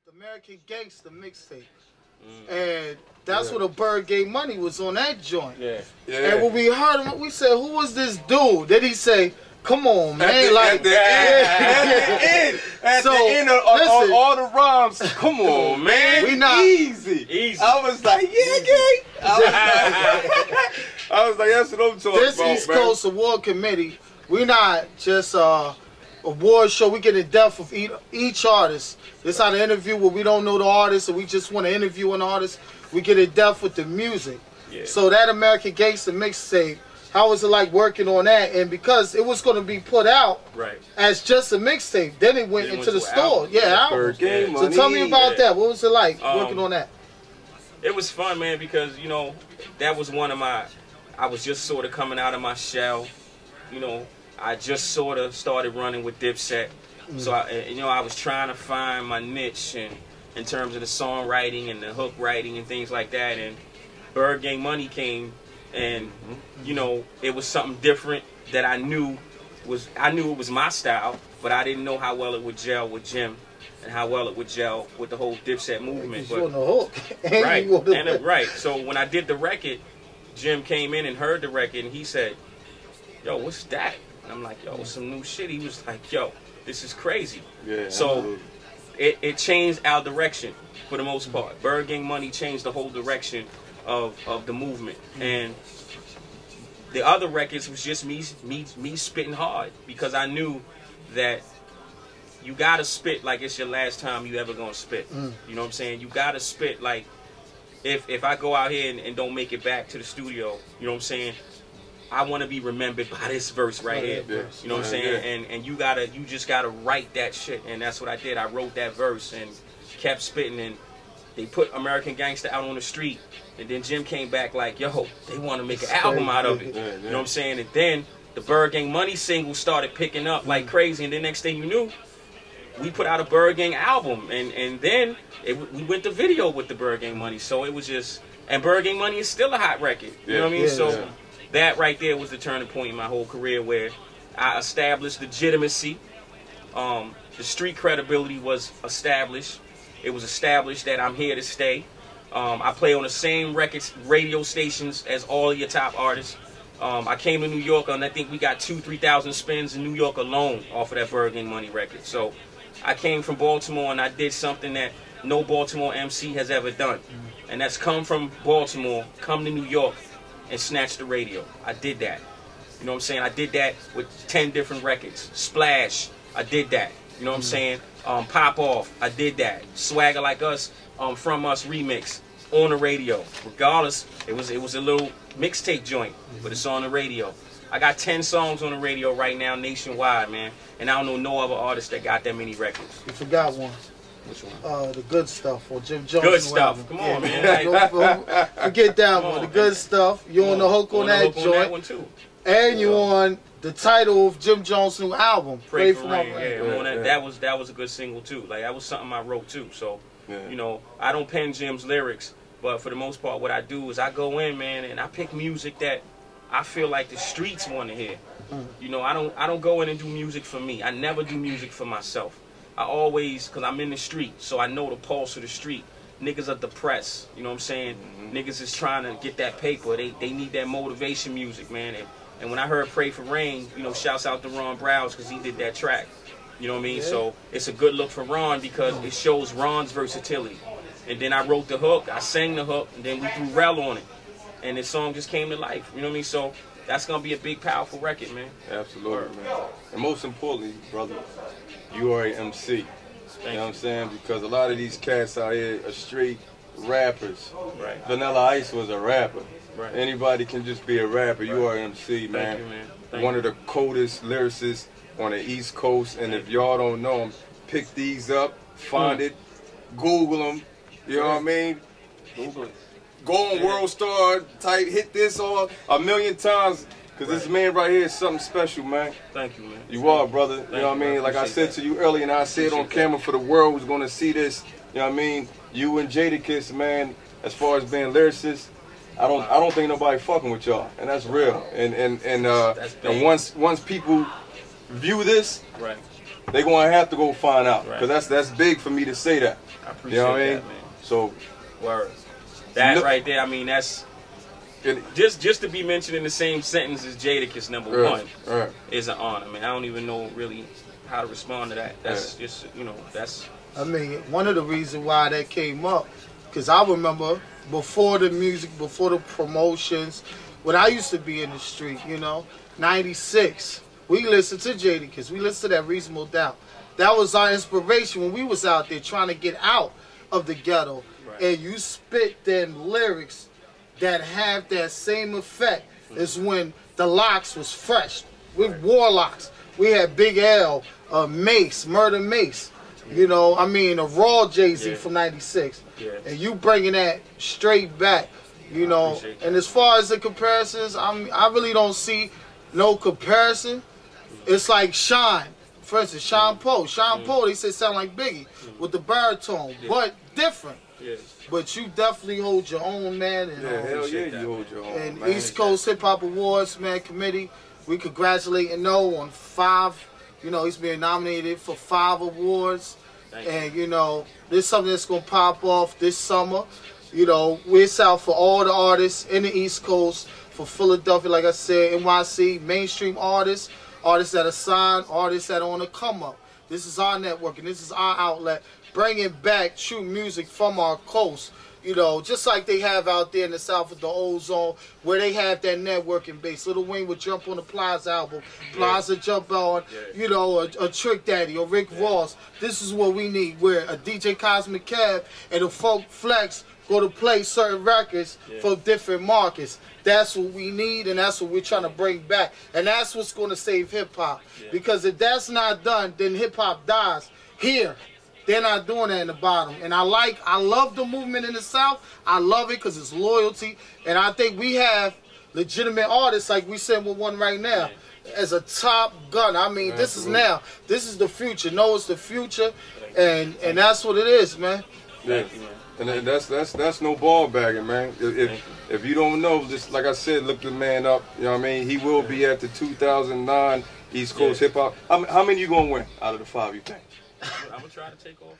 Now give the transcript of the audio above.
the American Gangster mixtape. And that's what the Byrdgang Money was on that joint. Yeah. And when we heard him, we said, who was this dude? Then he say, come on, man. At the end of all the rhymes, come on, man. We not easy. I was like, yeah, gay. I was like, that's what I'm talking this about, East Coast Award Committee, we not just award show. We get in depth of each artist. This how the interview where we don't know the artist and we just want to interview an artist. We get in depth with the music. Yeah. So that American Gangster mixtape, how was it like working on that? And because it was going to be put out as just a mixtape, then it went into the store. Album. So tell me about that. What was it like working on that? It was fun, man, because, you know, that was one of my, I was just sort of coming out of my shell. You know, I just sort of started running with Dipset. So, I was trying to find my niche in terms of the songwriting and the hook writing and things like that. And Byrdgang Money came, and, you know, it was something different that I knew it was my style, but I didn't know how well it would gel with Jim and how well it would gel with the whole Dipset movement. But, on the hook. Right. So when I did the record, Jim came in and heard the record, and he said, yo, what's that? And I'm like, yo, it's some new shit. He was like, yo, this is crazy. Yeah, so it changed our direction for the most part. Byrdgang Money changed the whole direction of the movement. And the other records was just me spitting hard, because I knew that you gotta spit like it's your last time you ever gonna spit. You know what I'm saying? You gotta spit like, if I go out here and don't make it back to the studio, you know what I'm saying, I want to be remembered by this verse right here. You know what I'm saying? And you just gotta write that shit. And that's what I did. I wrote that verse and kept spitting, and they put American Gangster out on the street. And then Jim came back like, yo, they want to make an album out of it. You know what I'm saying? And then the Byrdgang Money single started picking up like crazy. And the next thing you knew, we put out a Byrdgang album. And then we went to video with the Byrdgang Money. So it was just, and Byrdgang Money is still a hot record. You know what I mean? So that right there was the turning point in my whole career, where I established legitimacy. The street credibility was established. It was established that I'm here to stay. I play on the same radio stations as all of your top artists. I came to New York, and I think we got 2,000-3,000 spins in New York alone off of that Byrdgang Money record. So I came from Baltimore, and I did something that no Baltimore MC has ever done. And that's come from Baltimore, come to New York, and snatch the radio. I did that. You know what I'm saying? I did that with 10 different records. Splash, I did that. You know what I'm saying? Pop Off, I did that. Swagger Like Us, From Us remix on the radio. Regardless, it was a little mixtape joint, but it's on the radio. I got 10 songs on the radio right now nationwide, man. And I don't know no other artist that got that many records. You forgot one. Which one? The Good Stuff, or Jim Jones. Good Stuff. Come on, man. Don't forget that one. The Good Stuff. You on the hook on that joint. That one too. And you on the title of Jim Jones' new album, Pray for Rain. That was a good single too. Like, that was something I wrote too. So, you know, I don't pen Jim's lyrics, but for the most part, what I do is I go in, man, and I pick music that I feel like the streets want to hear. You know, I don't go in and do music for me. I never do music for myself. I always, because I'm in the street, so I know the pulse of the street. Niggas are depressed, you know what I'm saying? Niggas is trying to get that paper. They need that motivation music, man. And when I heard Pray for Rain, you know, shouts out to Ron Browse, because he did that track. You know what I mean? So it's a good look for Ron, because it shows Ron's versatility. And then I wrote the hook, I sang the hook, and then we threw Rel on it. And the song just came to life, you know what I mean? So that's going to be a big, powerful record, man. Absolutely, man. And most importantly, brother, you are an MC. You know what I'm saying? Because a lot of these cats out here are straight rappers. Right. Vanilla Ice was a rapper. Right. Anybody can just be a rapper. You are an MC, man. Thank you, man. One of the coldest lyricists on the East Coast. And if y'all don't know them, pick these up, find it, Google them. You know what I mean? Google it. Go on World Star, type, hit this on 1,000,000 times. Because this man right here is something special, man. Thank you, man. You are, brother. You know what I mean? Like I said to you earlier, and I said on camera for the world who's going to see this. You know what I mean? You and Jadakiss, man, as far as being lyricists, I don't think nobody fucking with y'all, and that's real. And once people view this, they gonna have to go find out, because that's big for me to say that. I appreciate that, man. So, word. That right there, I mean, that's just to be mentioned in the same sentence as Jadakiss #1 is an honor, man. I don't even know really how to respond to that. That's just, you know, that's. I mean, one of the reasons why that came up, because I remember before the music, before the promotions, when I used to be in the street, you know, 96, we listened to Jadakiss. We listened to that Reasonable Doubt. That was our inspiration when we was out there trying to get out of the ghetto. And you spit them lyrics that have that same effect as when the Locks was fresh. With Warlocks, we had Big L, Mace, Murder Mace. You know, I mean, a raw Jay-Z from 96. And you bringing that straight back, you know. And as far as the comparisons, I really don't see no comparison. It's like Sean, for instance, Sean Poe. Sean Poe, they say sound like Biggie with the baritone, but different. But you definitely hold your own, man. And, hell yeah, you hold your own. And East Coast Hip Hop Awards, man, committee, we congratulate NOE on 5. You know, he's being nominated for 5 awards. And, you know, this is something that's going to pop off this summer. You know, it's out for all the artists in the East Coast, for Philadelphia, like I said, NYC, mainstream artists, artists that are signed, artists that are on the come up. This is our network, and this is our outlet, bringing back true music from our coast. You know, just like they have out there in the South with the Ozone, where they have that networking base. Lil Wayne would jump on the Plaza album. Plaza jump on, you know, a Trick Daddy or Rick Ross. This is what we need, where a DJ Cosmic Cab and a Folk Flex go to play certain records for different markets. That's what we need, and that's what we're trying to bring back. And that's what's going to save hip-hop. Because if that's not done, then hip-hop dies here. They're not doing that in the bottom. And I love the movement in the South. I love it because it's loyalty. And I think we have legitimate artists, like we said with one right now, as a top gun. I mean, this is now. This is the future. No, it's the future. And that's what it is, man. Yeah. And that's no ball bagging, man. If you don't know, just like I said, look the man up. You know what I mean? He will be at the 2009 East Coast Hip Hop. How many you gonna win out of the 5, you think? I'm gonna try to take off.